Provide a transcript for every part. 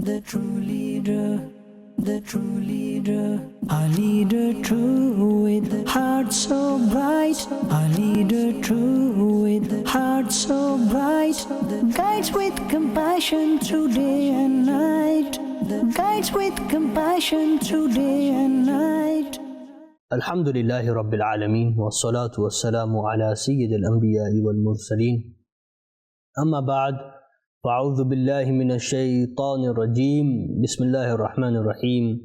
the true leader, the true leader, our leader true with heart so bright, our leader true with heart so bright, guides with compassion through day and night, guides with compassion through day and night. Alhamdulillahi Rabbil Alameen wa salatu wa salamu ala Sayyidil Anbiya'i wal Mursaleen. Amma ba'd, fa'udhu billahi minash shaytanir rajeem. Bismillahir Rahmanir Rahim.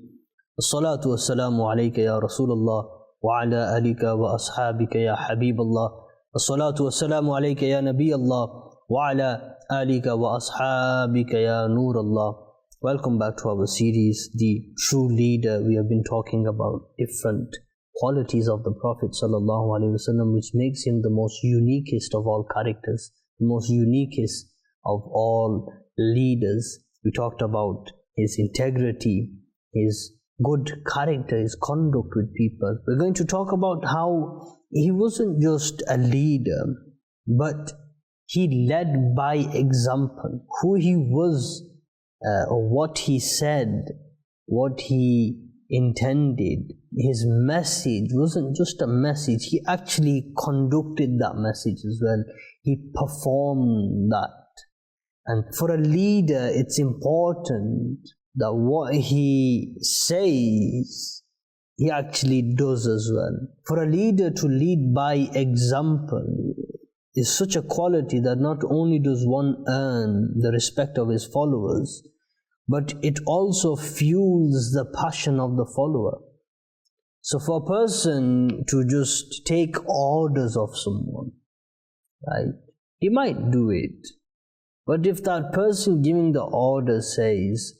As-salatu wa salamu alayka ya Rasulullah wa ala alika wa ashabika ya Habiballah. As-salatu wa salamu alayka ya Nabiyallah wa ala alika wa ashabika ya Nurallah. Welcome back to our series, The True Leader. We have been talking about different qualities of the Prophet ﷺ, which makes him the most uniquest of all characters, the most uniquest of all leaders. We talked about his integrity, his good character, his conduct with people. We're going to talk about how he wasn't just a leader, but he led by example. Who he was, or what he said, what he intended. His message wasn't just a message, he actually conducted that message as well. He performed that. And for a leader, it's important that what he says, he actually does as well. For a leader to lead by example is such a quality that not only does one earn the respect of his followers, but it also fuels the passion of the follower. So for a person to just take orders of someone, right, he might do it. But if that person giving the order says,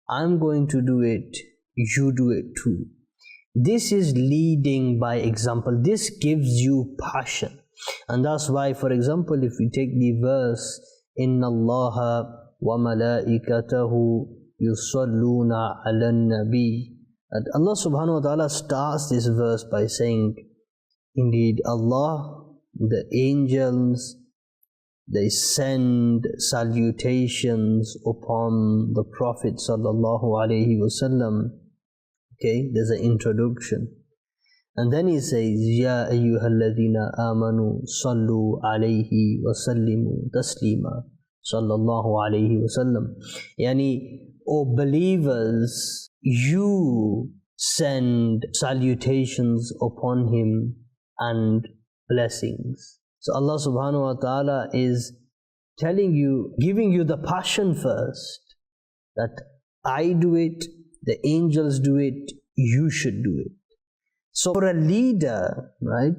I'm going to do it, you do it too. This is leading by example. This gives you passion. And that's why, for example, if we take the verse, Inna Allaha wa malaikatahu yusalluna ala nabi. And Allah subhanahu wa ta'ala starts this verse by saying, indeed Allah, the angels, they send salutations upon the Prophet sallallahu alaihi wasallam. Okay, there's an introduction. And then he says, Ya ayyuhalladhina amanu sallu alayhi wa sallimu taslima sallallahu alayhi wa sallam. Yani, O believers, you send salutations upon him and blessings. So Allah subhanahu wa ta'ala is telling you, giving you the passion first, that I do it, the angels do it, you should do it. So for a leader, right,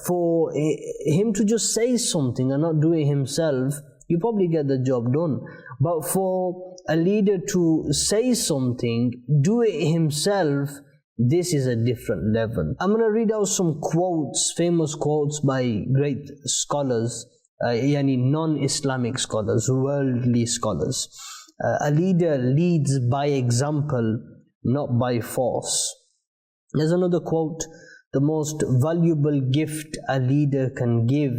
for him to just say something and not do it himself, you probably get the job done. But for a leader to say something, do it himself, this is a different level. I'm going to read out some quotes, famous quotes by great scholars, yani non-Islamic scholars, worldly scholars. A leader leads by example, not by force. There's another quote, the most valuable gift a leader can give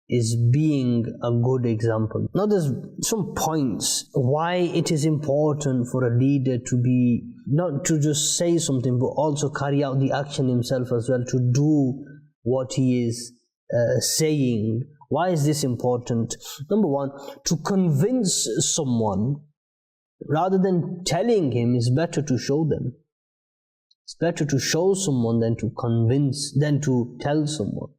is being a good example. Now there's some points why it is important for a leader to be, not to just say something, but also carry out the action himself as well, to do what he is saying. Why is this important? Number one, to convince someone, rather than telling him, is better to show them. It's better to show someone than to convince, than to tell someone.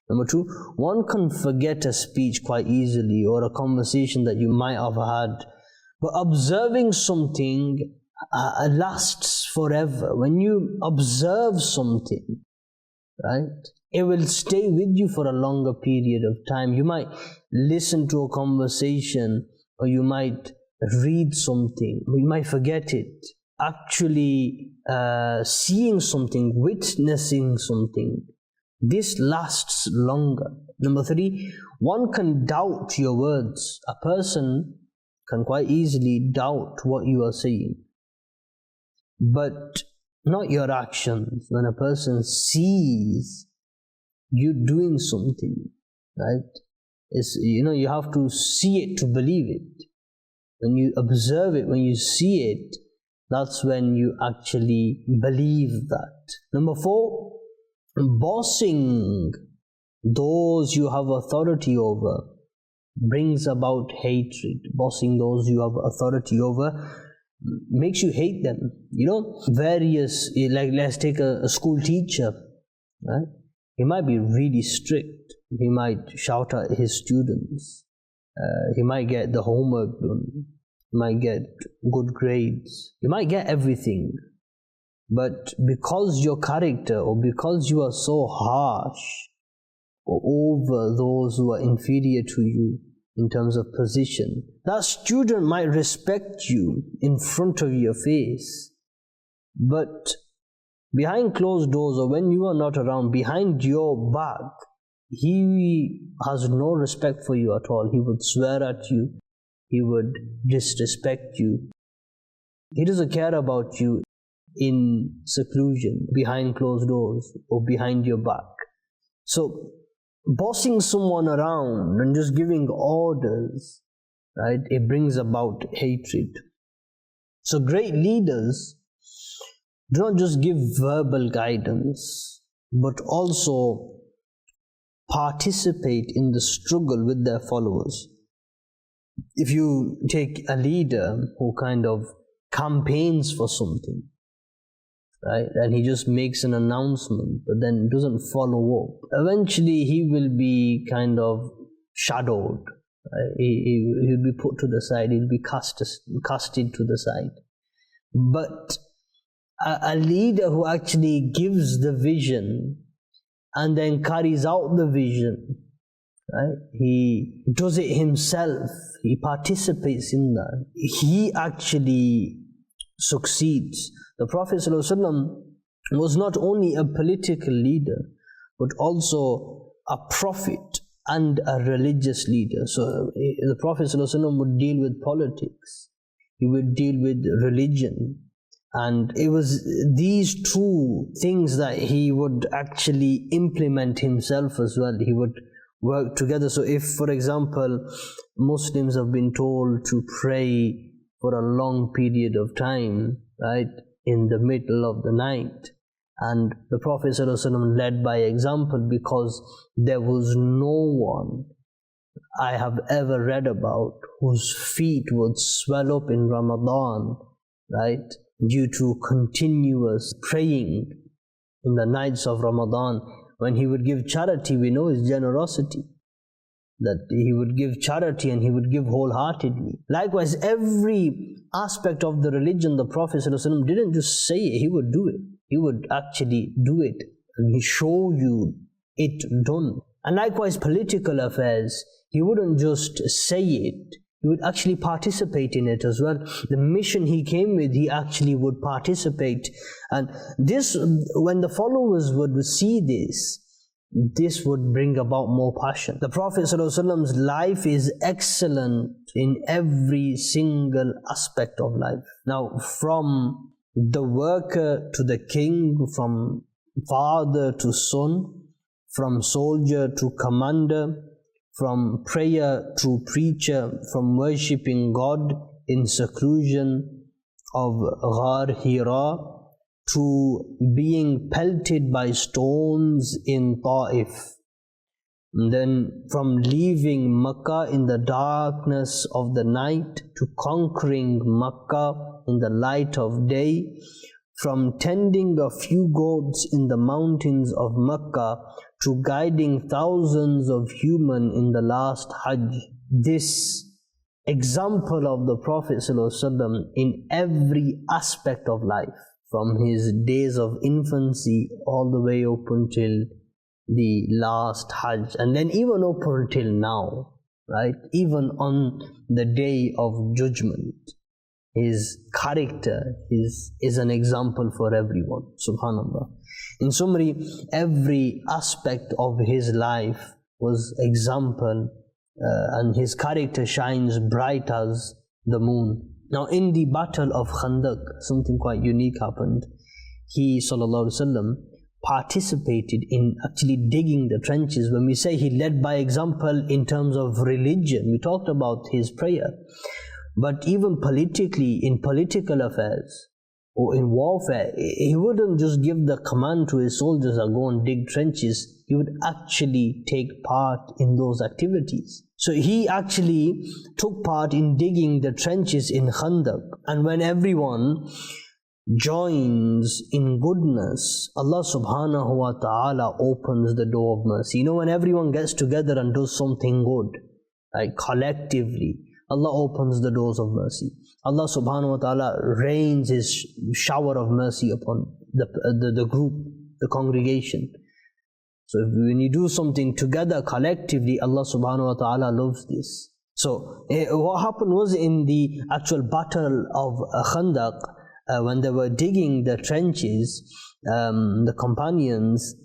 Number two, one can forget a speech quite easily or a conversation that you might have had, but observing something lasts forever. When you observe something, right, it will stay with you for a longer period of time. You might listen to a conversation, or you might read something, but you might forget it. Actually seeing something, witnessing something, this lasts longer. Number three, one can doubt your words. A person can quite easily doubt what you are saying, but not your actions. When a person sees you doing something, right, you have to see it to believe it. when you observe it, when you see it, that's when you actually believe that. Number 4, bossing those you have authority over brings about hatred. Bossing those you have authority over makes you hate them. Like let's take a school teacher, right? He might be really strict. He might shout at his students. He might get the homework done. He might get good grades. He might get everything. But because your character, or because you are so harsh over those who are inferior to you in terms of position, that student might respect you in front of your face, but behind closed doors, or when you are not around, behind your back, he has no respect for you at all. He would swear at you. He would disrespect you. He doesn't care about you in seclusion, behind closed doors, or behind your back. So, bossing someone around and just giving orders, right, it brings about hatred. So, great leaders do not just give verbal guidance, but also participate in the struggle with their followers. If you take a leader who kind of campaigns for something, right, and he just makes an announcement but then doesn't follow up, eventually he will be kind of shadowed, right? He'll be put to the side, he'll be casted to the side. But a leader who actually gives the vision and then carries out the vision, right? He does it himself, he participates in that, he actually succeeds. The Prophet ﷺ was not only a political leader, but also a prophet and a religious leader. So the Prophet ﷺ would deal with politics, he would deal with religion, and it was these two things that he would actually implement himself as well. He would work together. So if, for example, Muslims have been told to pray for a long period of time, right, in the middle of the night, and the Prophet ﷺ led by example, because there was no one I have ever read about whose feet would swell up in Ramadan, right, due to continuous praying in the nights of Ramadan. When he would give charity, we know his generosity, that he would give charity and he would give wholeheartedly. Likewise, every aspect of the religion, the Prophet ﷺ didn't just say it, he would do it. He would actually do it, and he show you it done. And likewise, political affairs, he wouldn't just say it, he would actually participate in it as well. The mission he came with, he actually would participate. And this, when the followers would see this would bring about more passion. The Prophet ﷺ's life is excellent in every single aspect of life. Now, from the worker to the king, from father to son, from soldier to commander, from prayer to preacher, from worshipping God in seclusion of Ghar Hira to being pelted by stones in Ta'if. And then from leaving Makkah in the darkness of the night to conquering Makkah in the light of day, from tending a few goats in the mountains of Makkah to guiding thousands of humans in the last Hajj. This example of the Prophet ﷺ in every aspect of life, from his days of infancy all the way up until the last Hajj, and then even up until now, right? Even on the day of judgment, his character is an example for everyone. Subhanallah. In summary, every aspect of his life was example, and his character shines bright as the moon. Now, in the battle of Khandaq, something quite unique happened. He, sallallahu alaihi wasallam, participated in actually digging the trenches. When we say he led by example in terms of religion, we talked about his prayer. But even politically, in political affairs or in warfare, he wouldn't just give the command to his soldiers to go and dig trenches. He would actually take part in those activities. So he actually took part in digging the trenches in Khandaq. And when everyone joins in goodness, Allah subhanahu wa ta'ala opens the door of mercy. You know, when everyone gets together and does something good, like collectively, Allah opens the doors of mercy. Allah subhanahu wa ta'ala rains His shower of mercy upon the group, the congregation. So when you do something together collectively, Allah subhanahu wa ta'ala loves this. So what happened was, in the actual battle of Khandaq, when they were digging the trenches, the companions,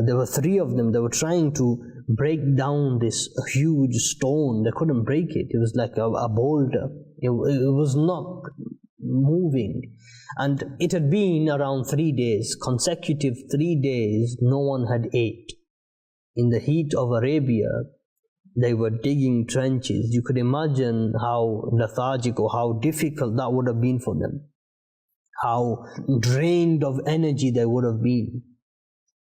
there were 3 of them, they were trying to break down this huge stone. They couldn't break it. It was like a boulder. It was not moving. And it had been around 3 days, consecutive 3 days, no one had ate. In the heat of Arabia, they were digging trenches. You could imagine how lethargic or how difficult that would have been for them. How drained of energy they would have been.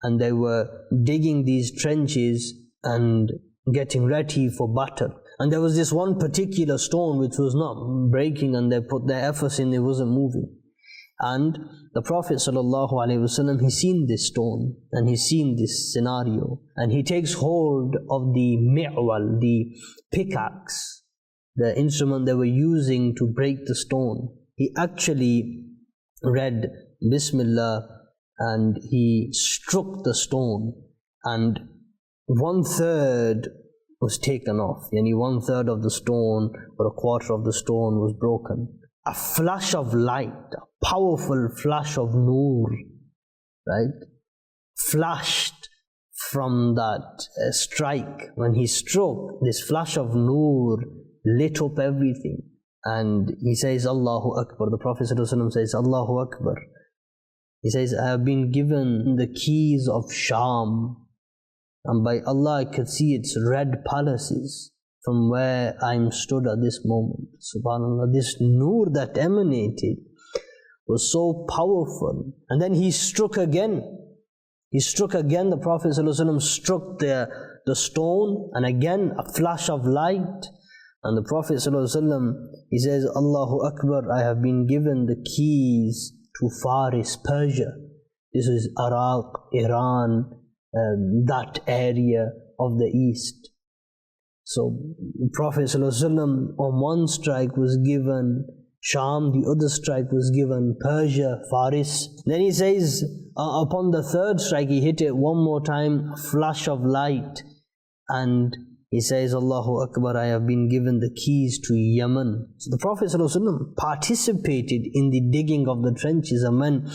And they were digging these trenches and getting ready for battle. And there was this one particular stone which was not breaking, and they put their efforts in, it wasn't moving. And the Prophet ﷺ, he's seen this stone and he's seen this scenario, and he takes hold of the mi'wal, the pickaxe, the instrument they were using to break the stone. He actually read Bismillah and he struck the stone, and 1/3 was taken off. Yani 1/3 of the stone or 1/4 of the stone was broken. A flash of light, a powerful flash of nur, right, flashed from that strike. When he struck, this flash of nur lit up everything. And he says, Allahu Akbar. The Prophet ﷺ says, Allahu Akbar. He says, I have been given the keys of Sham, and by Allah I could see its red palaces from where I'm stood at this moment. Subhanallah, this nur that emanated was so powerful. And then he struck again. He struck again. The Prophet ﷺ struck the stone, and again a flash of light. And the Prophet ﷺ, he says, Allahu Akbar, I have been given the keys to Faris, Persia. This is Iraq, Iran, that area of the east. So the Prophet ﷺ on one strike was given Sham, the other strike was given Persia, Faris. Then he says, upon the 3rd strike, he hit it one more time, a flash of light, and he says, Allahu Akbar, I have been given the keys to Yemen. So the Prophet ﷺ participated in the digging of the trenches, and when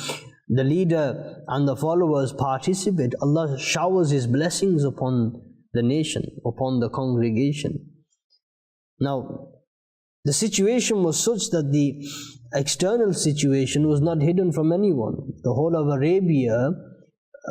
the leader and the followers participate, Allah showers His blessings upon the nation, upon the congregation. Now, the situation was such that the external situation was not hidden from anyone. The whole of Arabia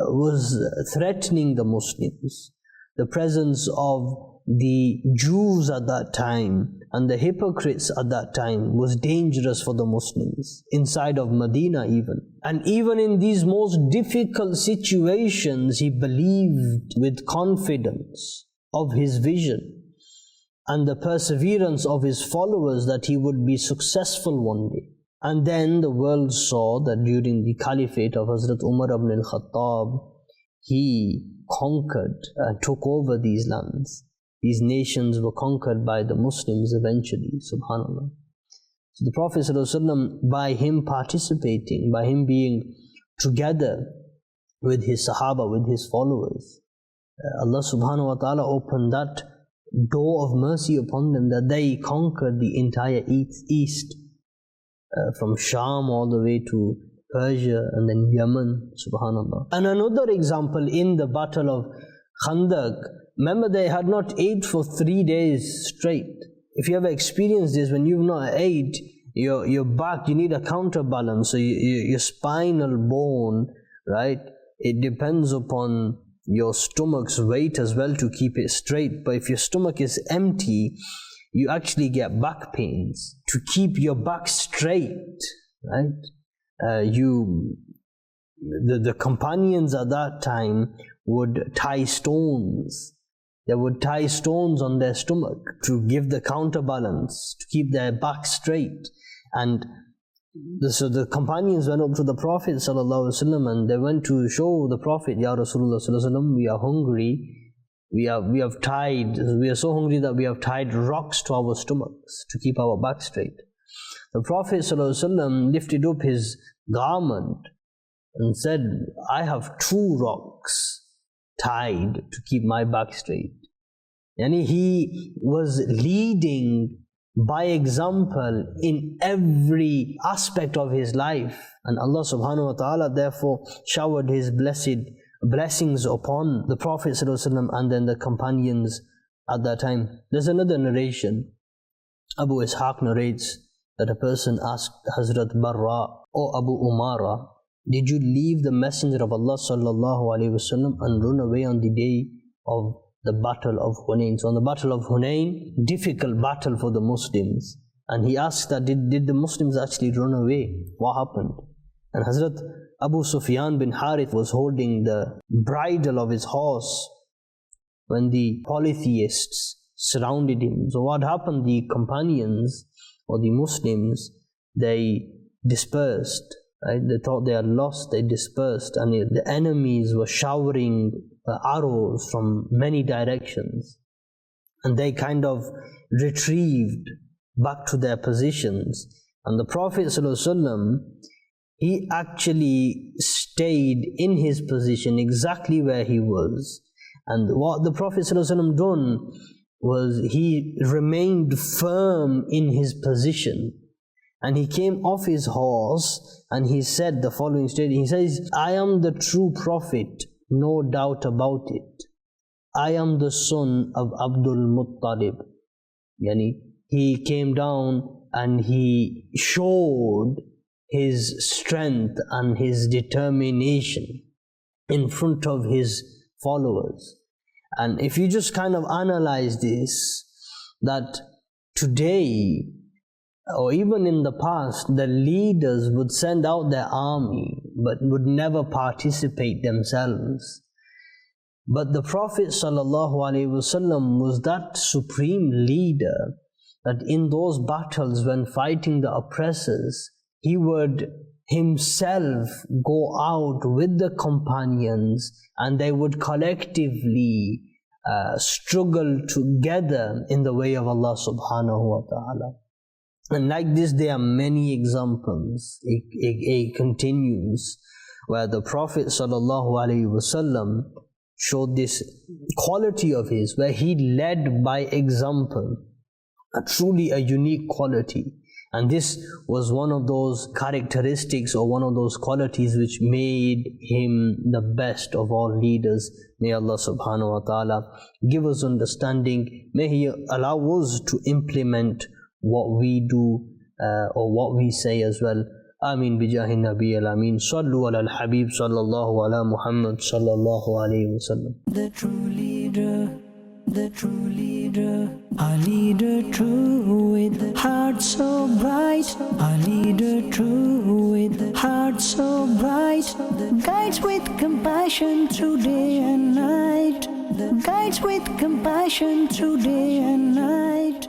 was threatening the Muslims. The presence of the Jews at that time and the hypocrites at that time was dangerous for the Muslims, inside of Medina even. And even in these most difficult situations, he believed with confidence of his vision and the perseverance of his followers that he would be successful one day. And then the world saw that during the caliphate of Hazrat Umar ibn al-Khattab, he conquered and took over these lands. These nations were conquered by the Muslims eventually, subhanAllah. So the Prophet ﷺ, by him participating, by him being together with his Sahaba, with his followers, Allah subhanahu wa ta'ala opened that door of mercy upon them, that they conquered the entire east, from Sham all the way to Persia and then Yemen, subhanAllah. And another example, in the battle of Khandaq, remember they had not ate for 3 days straight. If you ever experienced this, when you've not ate, your back, you need a counterbalance. So your spinal bone, right, it depends upon your stomach's weight as well to keep it straight. But if your stomach is empty, you actually get back pains. To keep your back straight, right? The companions at that time would tie stones. They would tie stones on their stomach to give the counterbalance, to keep their back straight. And so the companions went up to the Prophet ﷺ and they went to show the Prophet, Ya Rasulullah ﷺ, we are hungry. We are so hungry that we have tied rocks to our stomachs to keep our back straight. The Prophet ﷺ lifted up his garment and said, I have 2 rocks tied to keep my back straight. And he was leading by example in every aspect of his life. And Allah subhanahu wa ta'ala therefore showered his blessings upon the Prophet ﷺ and then the companions at that time. There's another narration. Abu Ishaq narrates that a person asked Hazrat Barra, O Abu Umara, did you leave the Messenger of Allah sallallahu alaihi wasallam and run away on the day of the Battle of Hunain? So on the Battle of Hunain, difficult battle for the Muslims. And he asked that, did the Muslims actually run away? What happened? And Hazrat Abu Sufyan bin Harith was holding the bridle of his horse when the polytheists surrounded him. So what happened? The companions or the Muslims, they dispersed. Right? They thought they had lost, they dispersed, and the enemies were showering arrows from many directions. And they kind of retrieved back to their positions. And the Prophet ﷺ, he actually stayed in his position exactly where he was. And what the Prophet ﷺ done was he remained firm in his position. And he came off his horse and he said the following statement. He says, I am the true prophet, no doubt about it. I am the son of Abdul Muttalib. Yani, he came down and he showed his strength and his determination in front of his followers. And if you just kind of analyze this, that today, or even in the past, the leaders would send out their army, but would never participate themselves. But the Prophet ﷺ was that supreme leader that in those battles when fighting the oppressors, he would himself go out with the companions and they would collectively struggle together in the way of Allah subhanahu wa ta'ala. And like this, there are many examples. It continues where the Prophet ﷺ showed this quality of his, where he led by example, truly a unique quality. And this was one of those characteristics or one of those qualities which made him the best of all leaders. May Allah subhanahu wa ta'ala give us understanding. May He allow us to implement what we do or what we say as well. Ameen bijahi nabi al-amin. Sallu ala al-habib sallallahu ala Muhammad sallallahu alayhi wa sallam. The true leader, our leader true with heart so bright, our leader true with heart so bright, guides with compassion through day and night, guides with compassion through day and night.